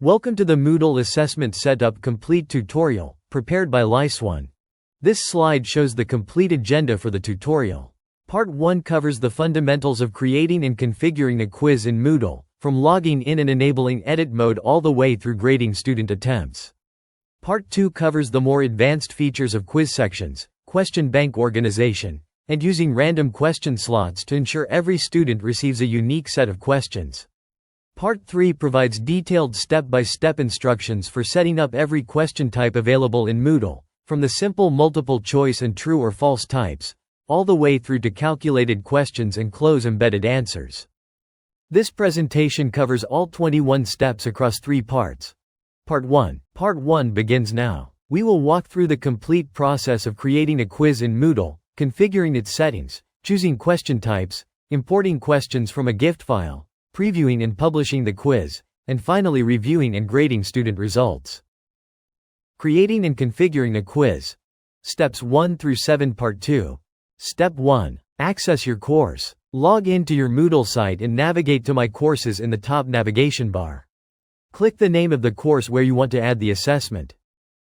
Welcome to the Moodle Assessment Setup Complete tutorial, prepared by Lyswan. This slide shows the complete agenda for the tutorial. Part 1 covers the fundamentals of creating and configuring a quiz in Moodle, from logging in and enabling edit mode all the way through grading student attempts. Part 2 covers the more advanced features of quiz sections, question bank organization, and using random question slots to ensure every student receives a unique set of questions. Part 3 provides detailed step-by-step instructions for setting up every question type available in Moodle, from the simple multiple choice and true or false types, all the way through to calculated questions and close embedded answers. This presentation covers all 21 steps across 3 parts. Part 1. Part 1 begins now. We will walk through the complete process of creating a quiz in Moodle, configuring its settings, choosing question types, importing questions from a gift file, previewing and publishing the quiz, and finally reviewing and grading student results. Creating and configuring a quiz. Steps 1 through 7 Part 2. Step 1. Access your course. Log in to your Moodle site and navigate to My Courses in the top navigation bar. Click the name of the course where you want to add the assessment.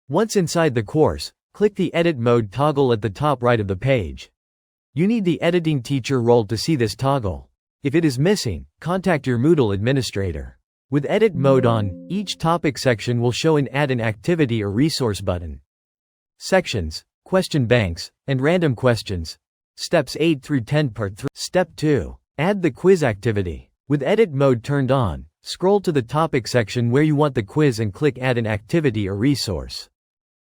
Once inside the course, click the Edit Mode toggle at the top right of the page. You need the Editing Teacher role to see this toggle. If it is missing, contact your Moodle administrator. With Edit Mode on, each topic section will show an Add an Activity or Resource button. Sections, question banks, and random questions. Steps 8 through 10 Part 3. Step 2. Add the quiz activity. With Edit Mode turned on, scroll to the topic section where you want the quiz and click Add an Activity or Resource.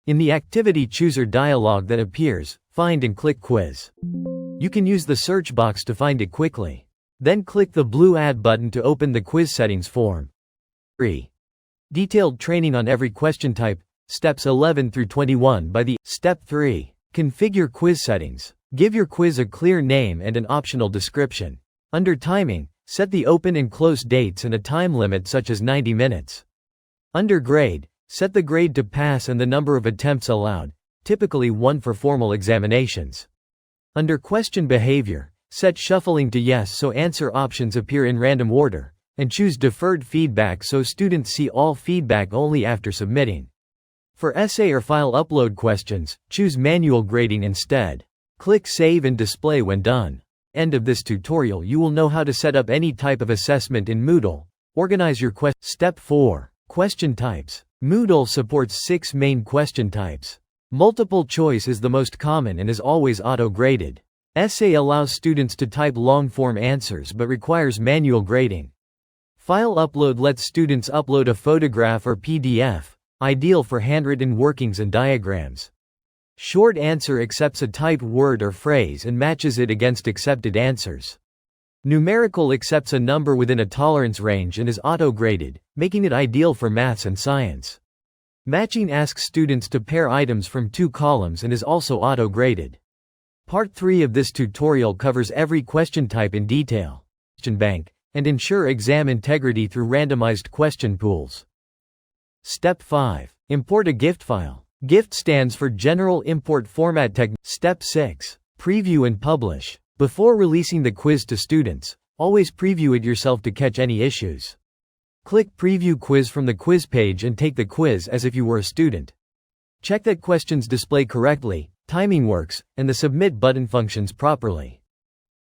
In the Activity Chooser dialog that appears, find and click Quiz. You can use the search box to find it quickly. Then click the blue Add button to open the quiz settings form. 3. Detailed training on every question type, steps 11 through 21 by the Step 3. Configure quiz settings. Give your quiz a clear name and an optional description. Under timing, set the open and close dates and a time limit such as 90 minutes. Under grade, set the grade to pass and the number of attempts allowed, typically 1 for formal examinations. Under question behavior, set shuffling to yes so answer options appear in random order, and choose deferred feedback so students see all feedback only after submitting. For essay or file upload questions, choose manual grading instead. Click Save and Display when done. End of this tutorial you will know how to set up any type of assessment in Moodle. Organize your questions. Step 4. Question types. Moodle supports 6 main question types. Multiple choice is the most common and is always auto-graded. Essay allows students to type long-form answers but requires manual grading. File upload lets students upload a photograph or PDF, ideal for handwritten workings and diagrams. Short answer accepts a typed word or phrase and matches it against accepted answers. Numerical accepts a number within a tolerance range and is auto-graded, making it ideal for maths and science. Matching asks students to pair items from 2 columns and is also auto-graded. Part 3 of this tutorial covers every question type in detail. Question bank, and ensure exam integrity through randomized question pools. Step 5. Import a gift file. GIFT stands for General Import Format Technique. Step 6. Preview and publish. Before releasing the quiz to students, always preview it yourself to catch any issues. Click Preview Quiz from the quiz page and take the quiz as if you were a student. Check that questions display correctly, timing works, and the Submit button functions properly.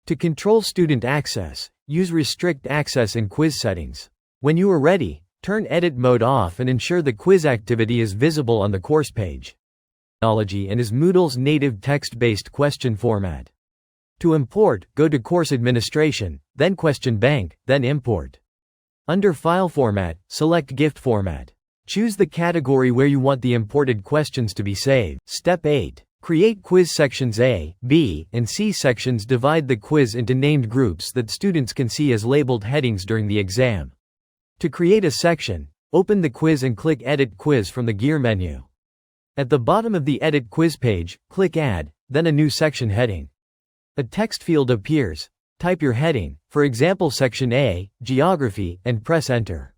To control student access, use Restrict Access in quiz settings. When you are ready, turn Edit Mode off and ensure the quiz activity is visible on the course page. Technology and is Moodle's native text-based question format. To import, go to Course Administration, then Question Bank, then Import. Under File Format, select Gift Format. Choose the category where you want the imported questions to be saved. Step 8. Create quiz sections A, B, and C sections. Divide the quiz into named groups that students can see as labeled headings during the exam. To create a section, open the quiz and click Edit Quiz from the gear menu. At the bottom of the Edit Quiz page, click Add, then a new section heading. A text field appears. Type your heading, for example Section A, Geography, and press Enter.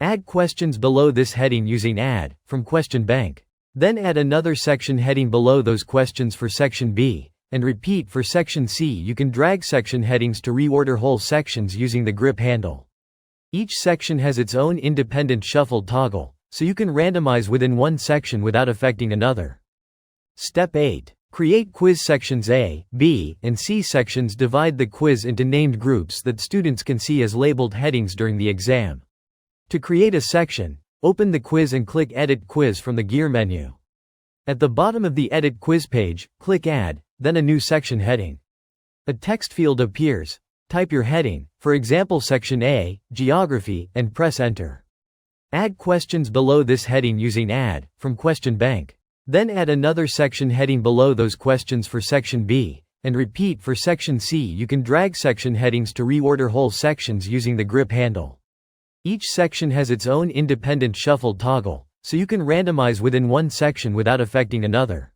Add questions below this heading using Add, from Question Bank. Then add another section heading below those questions for Section B, and repeat for Section C. You can drag section headings to reorder whole sections using the grip handle. Each section has its own independent shuffle toggle, so you can randomize within one section without affecting another. Step 8. Create quiz sections A, B, and C. Sections divide the quiz into named groups that students can see as labeled headings during the exam. To create a section, open the quiz and click Edit Quiz from the gear menu. At the bottom of the Edit Quiz page, click Add, then a new section heading. A text field appears. Type your heading, for example Section A, Geography, and press Enter. Add questions below this heading using Add from Question Bank. Then add another section heading below those questions for Section B, and repeat for Section C. You can drag section headings to reorder whole sections using the grip handle. Each section has its own independent shuffle toggle, so you can randomize within one section without affecting another.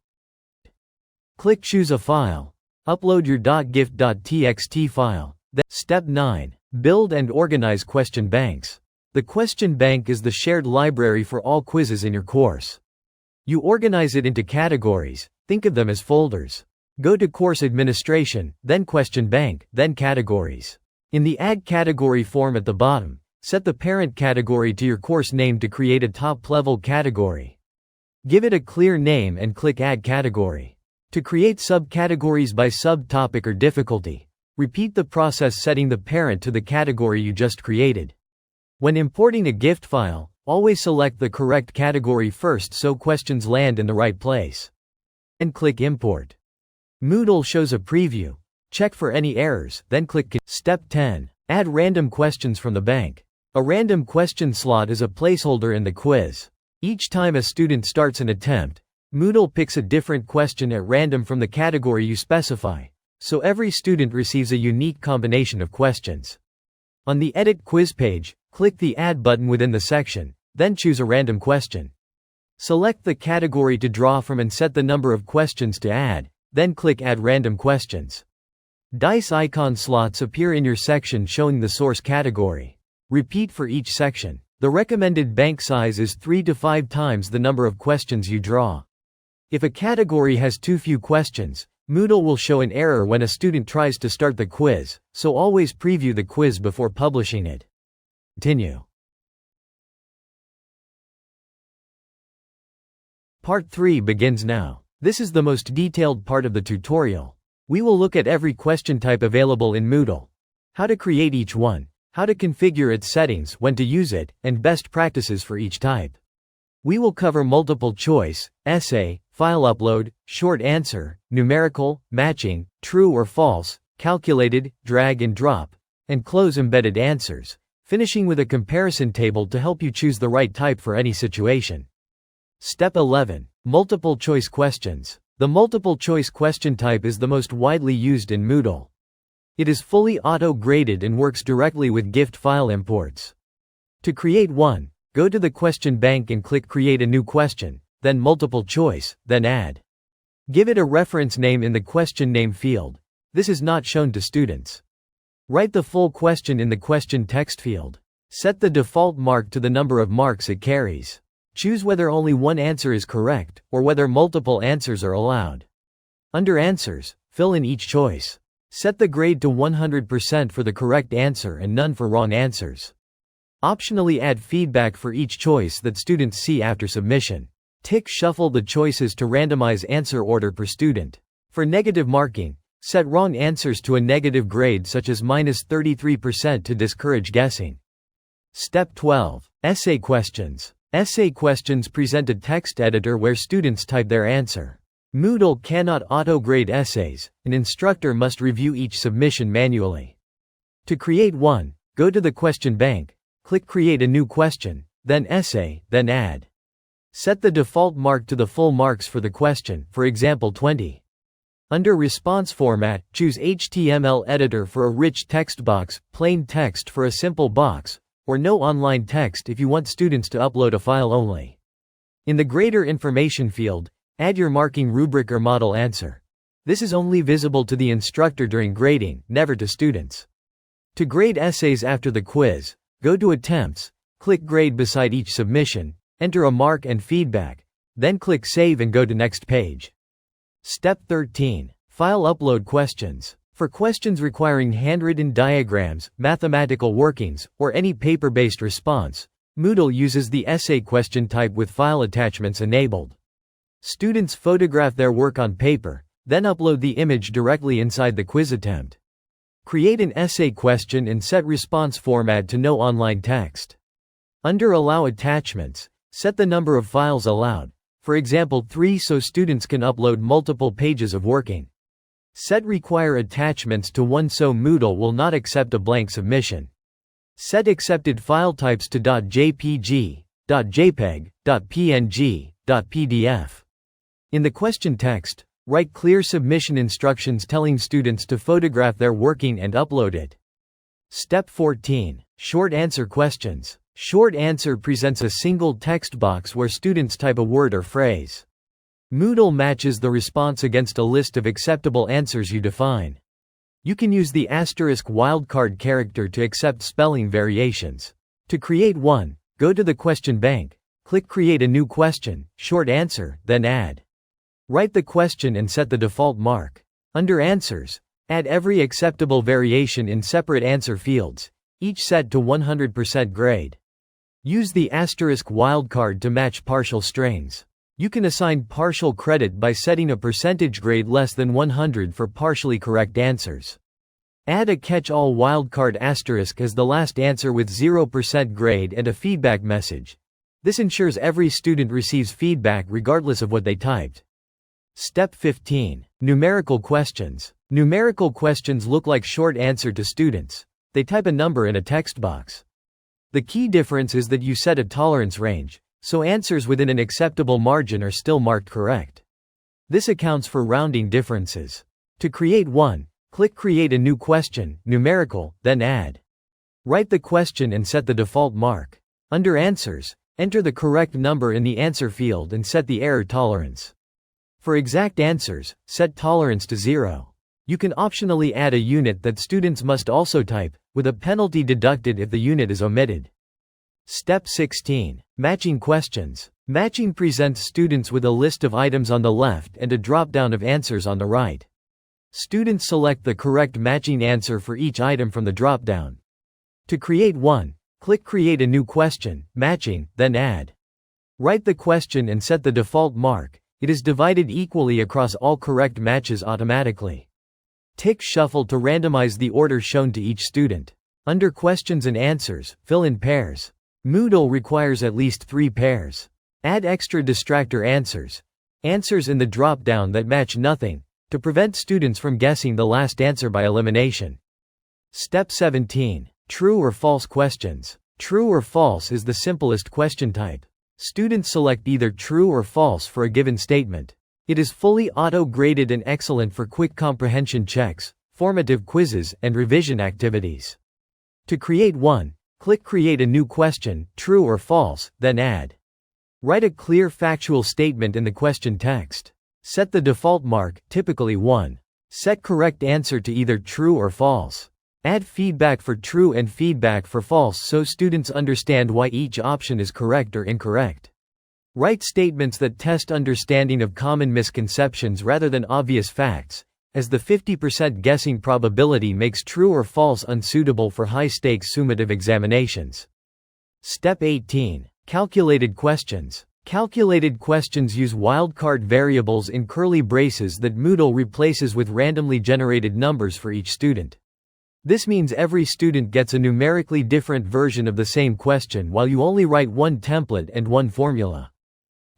Click Choose a file. Upload your .gif.txt file. Then, Step 9. Build and organize question banks. The question bank is the shared library for all quizzes in your course. You organize it into categories, think of them as folders. Go to Course Administration, then Question Bank, then Categories. In the Add Category form at the bottom, set the parent category to your course name to create a top-level category. Give it a clear name and click Add Category. To create subcategories by subtopic or difficulty, repeat the process setting the parent to the category you just created. When importing a gift file, always select the correct category first so questions land in the right place. And click Import. Moodle shows a preview. Check for any errors, then click Step 10. Add random questions from the bank. A random question slot is a placeholder in the quiz. Each time a student starts an attempt, Moodle picks a different question at random from the category you specify, so every student receives a unique combination of questions. On the Edit Quiz page, click the Add button within the section, then choose a random question. Select the category to draw from and set the number of questions to add, then click Add Random Questions. Dice icon slots appear in your section showing the source category. Repeat for each section. The recommended bank size is 3 to 5 times the number of questions you draw. If a category has too few questions, Moodle will show an error when a student tries to start the quiz, so always preview the quiz before publishing it. Continue. Part 3 begins now. This is the most detailed part of the tutorial. We will look at every question type available in Moodle. How to create each one, how to configure its settings, when to use it, and best practices for each type. We will cover multiple choice, essay, file upload, short answer, numerical, matching, true or false, calculated, drag and drop, and close embedded answers, finishing with a comparison table to help you choose the right type for any situation. Step 11. Multiple choice questions. The multiple choice question type is the most widely used in Moodle. It is fully auto-graded and works directly with gift file imports. To create one, go to the question bank and click Create a new question, then multiple choice, then Add. Give it a reference name in the question name field. This is not shown to students. Write the full question in the question text field. Set the default mark to the number of marks it carries. Choose whether only one answer is correct, or whether multiple answers are allowed. Under Answers, fill in each choice. Set the grade to 100% for the correct answer and none for wrong answers. Optionally add feedback for each choice that students see after submission. Tick Shuffle the choices to randomize answer order per student. For negative marking, set wrong answers to a negative grade such as -33% to discourage guessing. Step 12. Essay questions. Essay questions present a text editor where students type their answer. Moodle cannot auto-grade essays. An instructor must review each submission manually. To create one, go to the question bank. Click Create a new question, then Essay, then Add. Set the default mark to the full marks for the question, for example 20. Under Response Format, choose HTML Editor for a rich text box, plain text for a simple box, or no online text if you want students to upload a file only. In the Grader Information field, add your marking rubric or model answer. This is only visible to the instructor during grading, never to students. To grade essays after the quiz, go to Attempts, click Grade beside each submission, enter a mark and feedback, then click Save and go to Next page. Step 13. File Upload Questions. For questions requiring handwritten diagrams, mathematical workings, or any paper-based response, Moodle uses the essay question type with file attachments enabled. Students photograph their work on paper, then upload the image directly inside the quiz attempt. Create an essay question and set response format to no online text. Under Allow Attachments, set the number of files allowed, for example 3, so students can upload multiple pages of working. Set Require Attachments to 1 so Moodle will not accept a blank submission. Set accepted file types to .jpg, .jpeg, .png, .pdf. In the question text, write clear submission instructions telling students to photograph their working and upload it. Step 14. Short answer questions. Short answer presents a single text box where students type a word or phrase. Moodle matches the response against a list of acceptable answers you define. You can use the asterisk wildcard character to accept spelling variations. To create one, go to the question bank, click Create a new question, short answer, then Add. Write the question and set the default mark. Under Answers, add every acceptable variation in separate answer fields, each set to 100% grade. Use the asterisk wildcard to match partial strings. You can assign partial credit by setting a percentage grade less than 100 for partially correct answers. Add a catch-all wildcard asterisk as the last answer with 0% grade and a feedback message. This ensures every student receives feedback regardless of what they typed. Step 15. Numerical questions. Numerical questions look like short answer to students. They type a number in a text box. The key difference is that you set a tolerance range, so answers within an acceptable margin are still marked correct. This accounts for rounding differences. To create one, click Create a new question, numerical, then Add. Write the question and set the default mark. Under Answers, enter the correct number in the answer field and set the error tolerance. For exact answers, set tolerance to 0. You can optionally add a unit that students must also type, with a penalty deducted if the unit is omitted. Step 16. Matching questions. Matching presents students with a list of items on the left and a drop-down of answers on the right. Students select the correct matching answer for each item from the drop-down. To create one, click Create a new question, matching, then Add. Write the question and set the default mark. It is divided equally across all correct matches automatically. Tick Shuffle to randomize the order shown to each student. Under Questions and Answers, fill in pairs. Moodle requires at least 3 pairs. Add extra distractor answers. Answers in the drop-down that match nothing, to prevent students from guessing the last answer by elimination. Step 17. True or false questions. True or false is the simplest question type. Students select either true or false for a given statement. It is fully auto-graded and excellent for quick comprehension checks, formative quizzes, and revision activities. To create one, click Create a new question, true or false, then Add. Write a clear factual statement in the question text. Set the default mark, typically 1. Set correct answer to either true or false. Add feedback for true and feedback for false so students understand why each option is correct or incorrect. Write statements that test understanding of common misconceptions rather than obvious facts, as the 50% guessing probability makes true or false unsuitable for high-stakes summative examinations. Step 18. Calculated questions. Calculated questions use wildcard variables in curly braces that Moodle replaces with randomly generated numbers for each student. This means every student gets a numerically different version of the same question while you only write one template and one formula.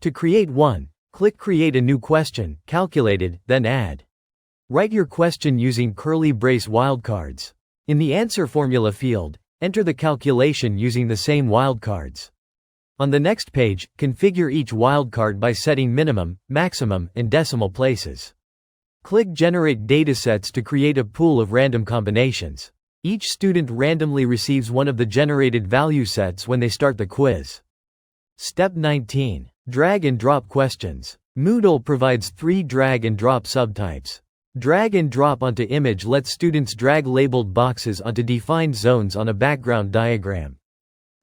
To create one, click Create a new question, calculated, then Add. Write your question using curly brace wildcards. In the answer formula field, enter the calculation using the same wildcards. On the next page, configure each wildcard by setting minimum, maximum, and decimal places. Click Generate Datasets to create a pool of random combinations. Each student randomly receives one of the generated value sets when they start the quiz. Step 19. Drag and drop questions. Moodle provides 3 drag and drop subtypes. Drag and drop onto image lets students drag labeled boxes onto defined zones on a background diagram.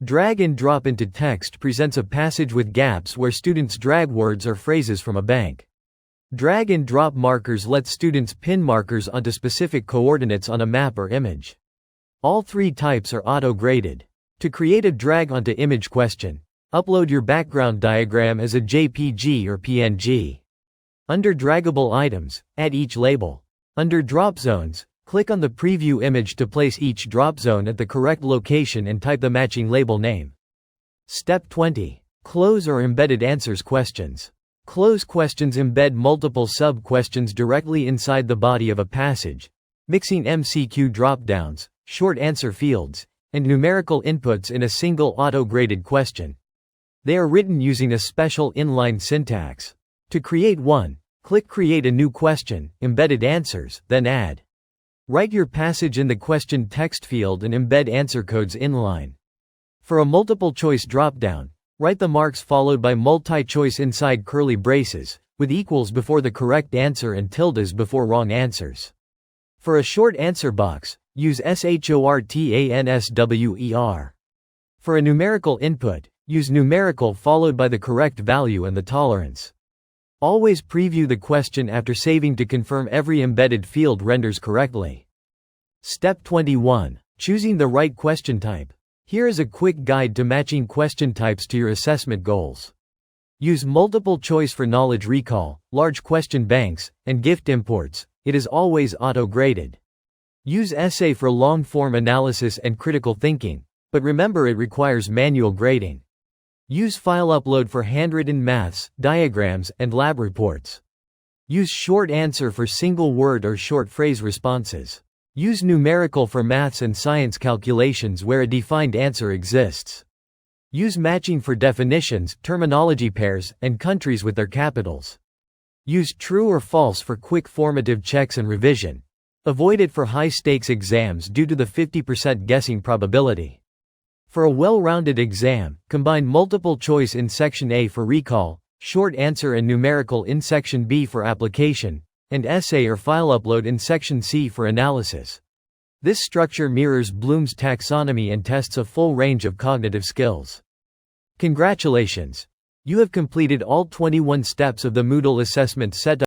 Drag and drop into text presents a passage with gaps where students drag words or phrases from a bank. Drag and drop markers let students pin markers onto specific coordinates on a map or image. All three types are auto-graded. To create a drag onto image question, upload your background diagram as a JPG or PNG. Under draggable items, add each label. Under drop zones, click on the preview image to place each drop zone at the correct location and type the matching label name. Step 20. Close or embedded answers questions. Close questions embed multiple sub-questions directly inside the body of a passage, mixing MCQ drop-downs, short answer fields, and numerical inputs in a single auto-graded question. They are written using a special inline syntax. To create one, click Create a new question, Embedded Answers, then Add. Write your passage in the question text field and embed answer codes inline. For a multiple-choice drop-down, write the marks followed by multi-choice inside curly braces, with equals before the correct answer and tildes before wrong answers. For a short answer box, use shortanswer. For a numerical input, use numerical followed by the correct value and the tolerance. Always preview the question after saving to confirm every embedded field renders correctly. Step 21. Choosing the right question type. Here is a quick guide to matching question types to your assessment goals. Use multiple choice for knowledge recall, large question banks, and gift imports. It is always auto-graded. Use essay for long-form analysis and critical thinking, but remember it requires manual grading. Use file upload for handwritten maths, diagrams, and lab reports. Use short answer for single word or short phrase responses. Use numerical for maths and science calculations where a defined answer exists. Use matching for definitions, terminology pairs, and countries with their capitals. Use true or false for quick formative checks and revision. Avoid it for high-stakes exams due to the 50% guessing probability. For a well-rounded exam, combine multiple choice in Section A for recall, short answer and numerical in Section B for application, and essay or file upload in Section C for analysis. This structure mirrors Bloom's taxonomy and tests a full range of cognitive skills. Congratulations! You have completed all 21 steps of the Moodle assessment setup.